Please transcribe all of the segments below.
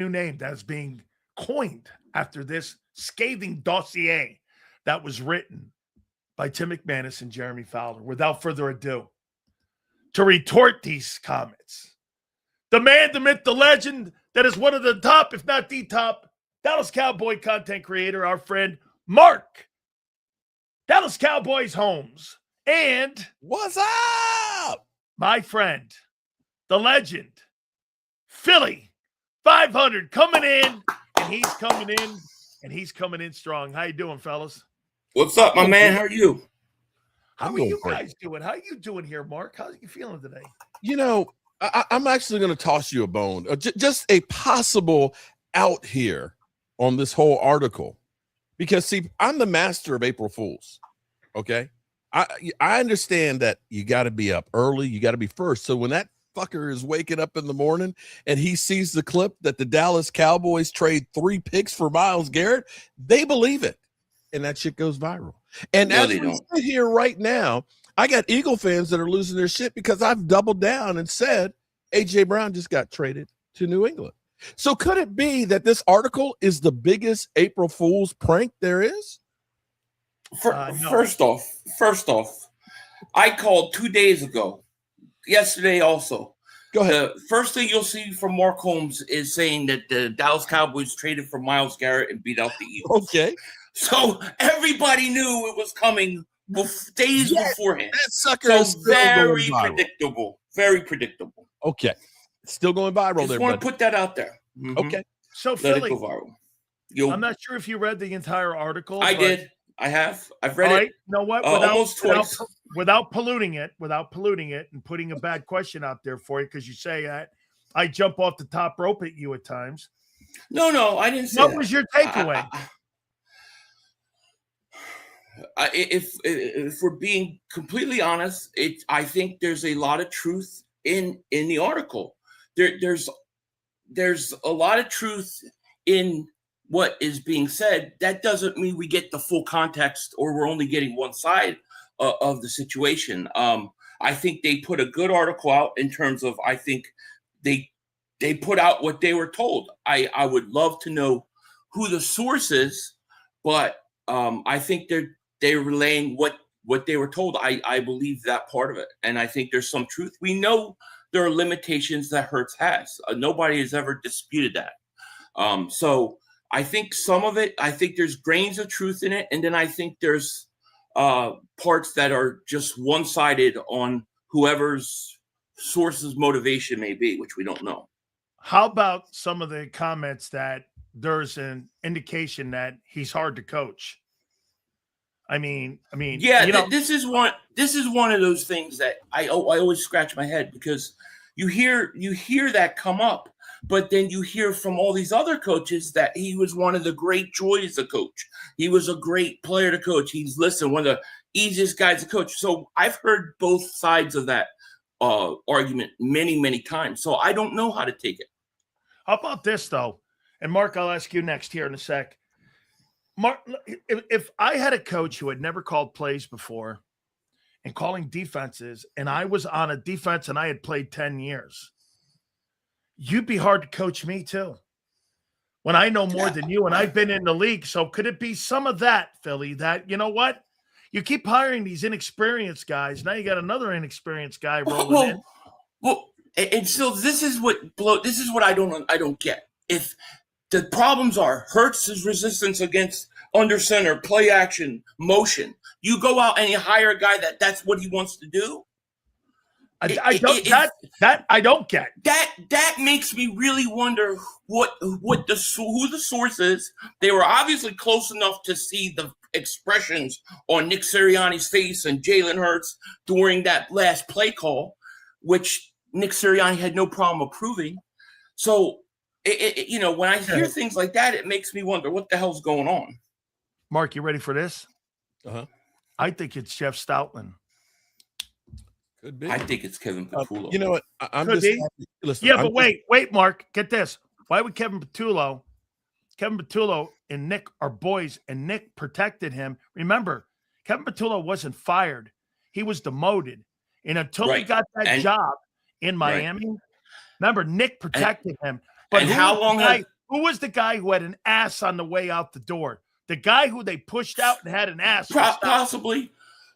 new name that's being coined after this scathing dossier that was written by Tim McManus and Jeremy Fowler. Without further ado, to retort these comments, the man, the myth, the legend that is one of the top, if not the top, Dallas Cowboy content creator, our friend Mark, Dallas Cowboys Holmes, and what's up? My friend, the legend, Philly.500 coming in, and he's coming in strong. How you doing, fellas? What's up, my man? How are you? How are you guys doing? How are you doing here, Mark? How are you feeling today? You know, I'm actually going to toss you a bone. Just a possible out here on this whole article. Because, see, I'm the master of April Fools, okay? I understand that you got to be up early. You got to be first. So when that fucker is waking up in the morning and he sees the clip that the Dallas Cowboys trade 3 picks for Myles Garrett, they believe it. And that shit goes viral. And as we sit here right now, I got Eagle fans that are losing their shit because I've doubled down and said A.J. Brown just got traded to New England. So could it be that this article is the biggest April Fool's prank there is? No. First off, I called 2 days ago. Yesterday also. Go ahead. The first thing you'll see from Mark Holmes is saying that the Dallas Cowboys traded for Myles Garrett and beat out the Eagles. Okay. So everybody knew it was coming days beforehand. That sucker is very predictable. Very predictable. Okay. It's still going viral. Just want to put that out there. Mm-hmm. Okay. So let it go viral. I'm not sure if you read the entire article. I did. I have. I've read it. You know what? Almost twice. Without polluting it, and putting a bad question out there for you, because you say that I jump off the top rope at you at times. No, I didn't say What was your takeaway? If we're being completely honest, I think there's a lot of truth in the article. There's a lot of truth in what is being said. That doesn't mean we get the full context or we're only getting one side of the situation. I think they put a good article out in terms of, I think they put out what they were told. I would love to know who the source is, but I think they're relaying what they were told. I believe that part of it. And I think there's some truth. We know there are limitations that Hurts has. Nobody has ever disputed that. So I think some of it, I think there's grains of truth in it. And then I think there's parts that are just one-sided on whoever's source's motivation may be, which we don't know. How about some of the comments that there's an indication that he's hard to coach? I mean, yeah, this is one of those things that I always scratch my head, because you hear that come up, but then you hear from all these other coaches that he was one of the great joys to coach. He was a great player to coach. He's one of the easiest guys to coach. So I've heard both sides of that argument many, many times. So I don't know how to take it. How about this though? And Mark, I'll ask you next here in a sec. Mark, if I had a coach who had never called plays before and calling defenses, and I was on a defense and I had played 10 years, you'd be hard to coach me too. When I know more than you and I've been in the league. So could it be some of that, Philly, that, you know what? You keep hiring these inexperienced guys. Now you got another inexperienced guy rolling in. Well, and so this is what I don't get. If the problems are Hurts' resistance against under center, play action, motion, you go out and you hire a guy that's what he wants to do. I don't get. That makes me really wonder who the source is. They were obviously close enough to see the expressions on Nick Sirianni's face and Jalen Hurts during that last play call, which Nick Sirianni had no problem approving. So, when I hear things like that, it makes me wonder what the hell's going on. Mark, you ready for this? Uh-huh. I think it's Jeff Stoutland. Could be. I think it's Kevin Patullo. You know what? I'm Could just be. happy. Listen, Yeah, but wait, Mark, get this. Why would Kevin Patullo and Nick are boys, and Nick protected him? Remember, Kevin Patullo wasn't fired. He was demoted. And until he got that job in Miami, remember, Nick protected him. But and how long who was the guy who had an ass on the way out the door? The guy who they pushed out and had an ass. Possibly.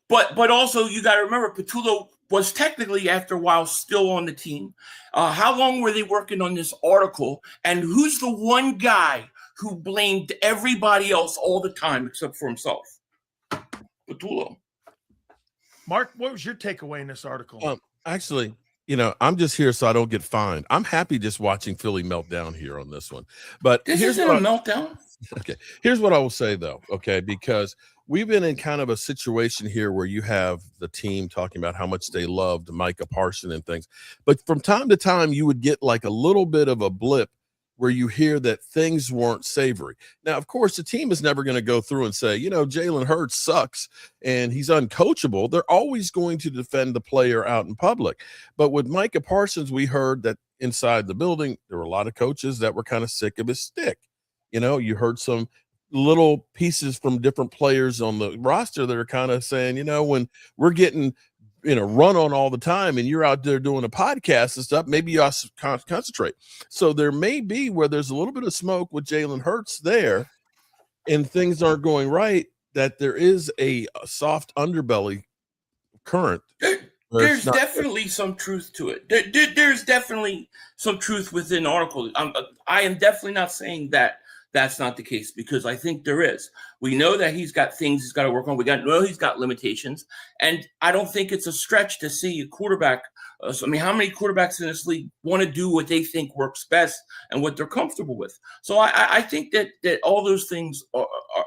But also you got to remember, Patullo was technically after a while still on the team. How long were they working on this article? And who's the one guy who blamed everybody else all the time except for himself? Patullo. Mark, what was your takeaway in this article? Actually, I'm just here so I don't get fined. I'm happy just watching Philly melt down here on this one. But this isn't a meltdown. Okay. Here's what I will say, though, okay, because we've been in kind of a situation here where you have the team talking about how much they loved Micah Parsons and things. But from time to time, you would get like a little bit of a blip where you hear that things weren't savory. Now, of course, the team is never going to go through and say, Jalen Hurts sucks and he's uncoachable. They're always going to defend the player out in public. But with Micah Parsons, we heard that inside the building, there were a lot of coaches that were kind of sick of his stick. You heard some little pieces from different players on the roster that are kind of saying, when we're getting run on all the time and you're out there doing a podcast and stuff, maybe you ought to concentrate. So there may be where there's a little bit of smoke with Jalen Hurts there and things aren't going right, that there is a soft underbelly current. There's definitely some truth to it. There's definitely some truth within the article. I am definitely not saying that that's not the case, because I think there is. We know that he's got things he's got to work on. We know he's got limitations. And I don't think it's a stretch to see a quarterback. How many quarterbacks in this league want to do what they think works best and what they're comfortable with? So I think that all those things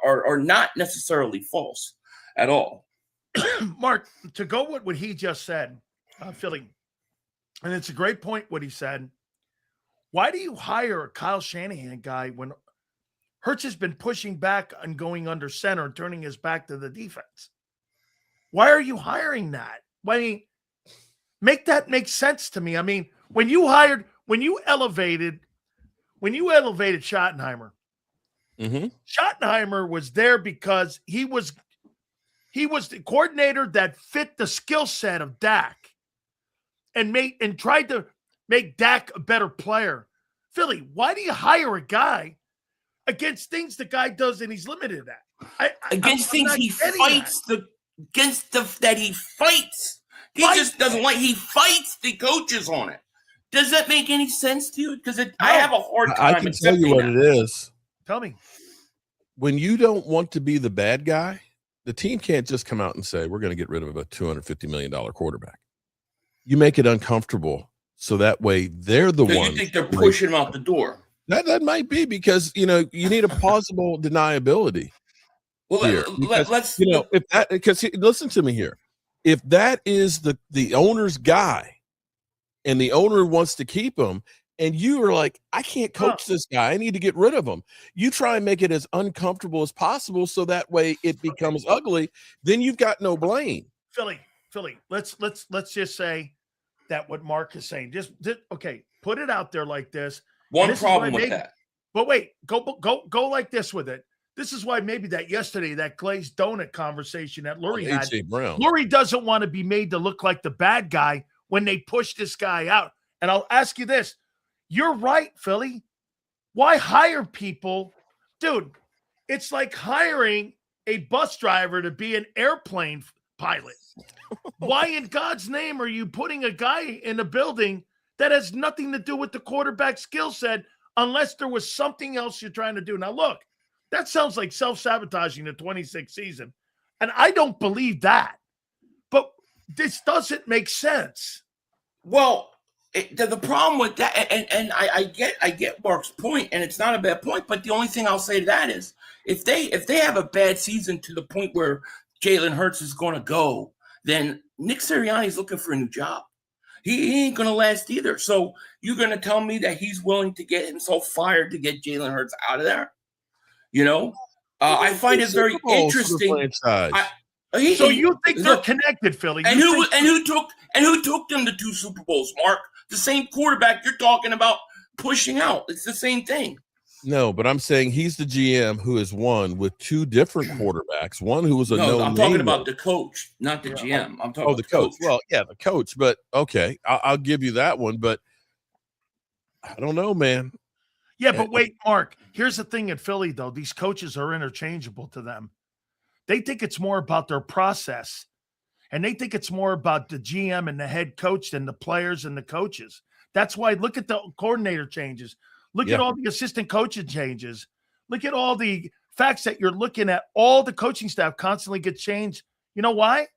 are not necessarily false at all. Mark, to go with what he just said, Philly, and it's a great point what he said. Why do you hire a Kyle Shanahan guy when Hurts has been pushing back and going under center and turning his back to the defense? Why are you hiring that? Make that make sense to me. When you elevated Schottenheimer, Schottenheimer was there because he was the coordinator that fit the skill set of Dak and tried to make Dak a better player. Philly, why do you hire a guy against things the guy does and he's limited at? Against things he fights, that he fights. Just doesn't like, he fights the coaches on it. Does that make any sense to you? Because I have a hard time. I can tell you what it is. Tell me. When you don't want to be the bad guy, the team can't just come out and say, we're going to get rid of a $250 million quarterback. You make it uncomfortable so that way they're the ones. You think they're pushing him out the door? That might be because, you need a plausible deniability. Well, let's listen to me here. If that is the owner's guy and the owner wants to keep him and you are like, I can't coach this guy, I need to get rid of him. You try and make it as uncomfortable as possible so that way it becomes ugly. Then you've got no blame. Philly, let's just say that what Mark is saying, just okay, put it out there like this. One problem with that. But wait, go like this with it. This is why maybe that yesterday, that glazed donut conversation that Lurie had. Lurie doesn't want to be made to look like the bad guy when they push this guy out. And I'll ask you this. You're right, Philly. Why hire people? Dude, it's like hiring a bus driver to be an airplane pilot. Why in God's name are you putting a guy in a building that has nothing to do with the quarterback skill set unless there was something else you're trying to do? Now, look, that sounds like self-sabotaging the 26th season, and I don't believe that. But this doesn't make sense. Well, the problem with that, and I get Mark's point, and it's not a bad point, but the only thing I'll say to that is if they have a bad season to the point where Jalen Hurts is going to go, then Nick Sirianni's looking for a new job. He ain't going to last either. So you're going to tell me that he's willing to get himself fired to get Jalen Hurts out of there? I find it very interesting. So you think they're connected, Philly? And who took them to 2 Super Bowls, Mark? The same quarterback you're talking about pushing out. It's the same thing. No, but I'm saying he's the GM who has won with 2 different quarterbacks. One who was I'm talking about the coach, not the GM. I'm talking about the coach. Well, yeah, the coach. But okay, I'll give you that one. But I don't know, man. Yeah, but wait, Mark, here's the thing at Philly, though. These coaches are interchangeable to them. They think it's more about their process, and they think it's more about the GM and the head coach than the players and the coaches. That's why look at the coordinator changes. Look at all the assistant coaching changes. Look at all the facts that you're looking at. All the coaching staff constantly get changed. You know why?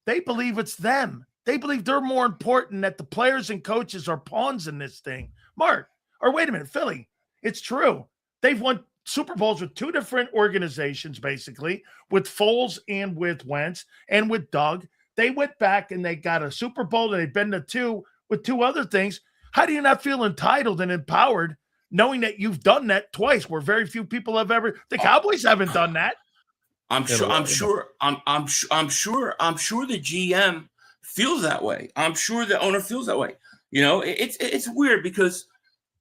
They believe it's them. They believe they're more important, that the players and coaches are pawns in this thing. Mark, or wait a minute, Philly, it's true. They've won Super Bowls with two different organizations, basically, with Foles and with Wentz and with Doug. They went back and they got a Super Bowl, and they've been to two with two other things. How do you not feel entitled and empowered knowing that you've done that twice, where very few people have ever? The Cowboys haven't done that. I'm sure the GM feels that way. I'm sure the owner feels that way. You know, it's weird because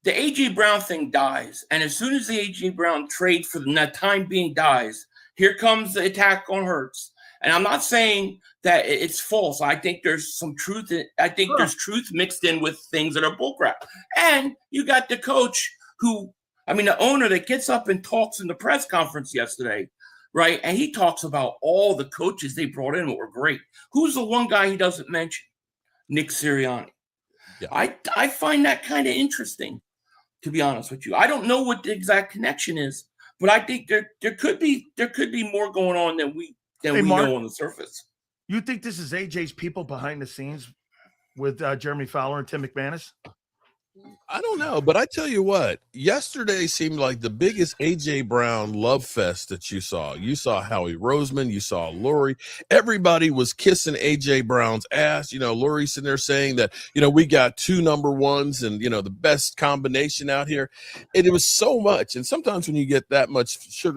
the AJ Brown thing dies, and as soon as the AJ Brown trade for the time being dies, here comes the attack on Hurts. And I'm not saying that it's false. I think there's some truth. I think there's truth mixed in with things that are bullcrap. And you got the coach the owner that gets up and talks in the press conference yesterday, right? And he talks about all the coaches they brought in that were great. Who's the one guy he doesn't mention? Nick Sirianni. Yeah. I find that kind of interesting, to be honest with you. I don't know what the exact connection is, but I think there could be more going on than we Mark, know on the surface. You think this is AJ's people behind the scenes with Jeremy Fowler and Tim McManus? I don't know, but I tell you what, yesterday seemed like the biggest AJ Brown love fest that you saw. You saw Howie Roseman, you saw Lurie. Everybody was kissing AJ Brown's ass. You know, Lurie sitting there saying that, you know, we got 2 number ones and, you know, the best combination out here. And it was so much. And sometimes when you get that much sugar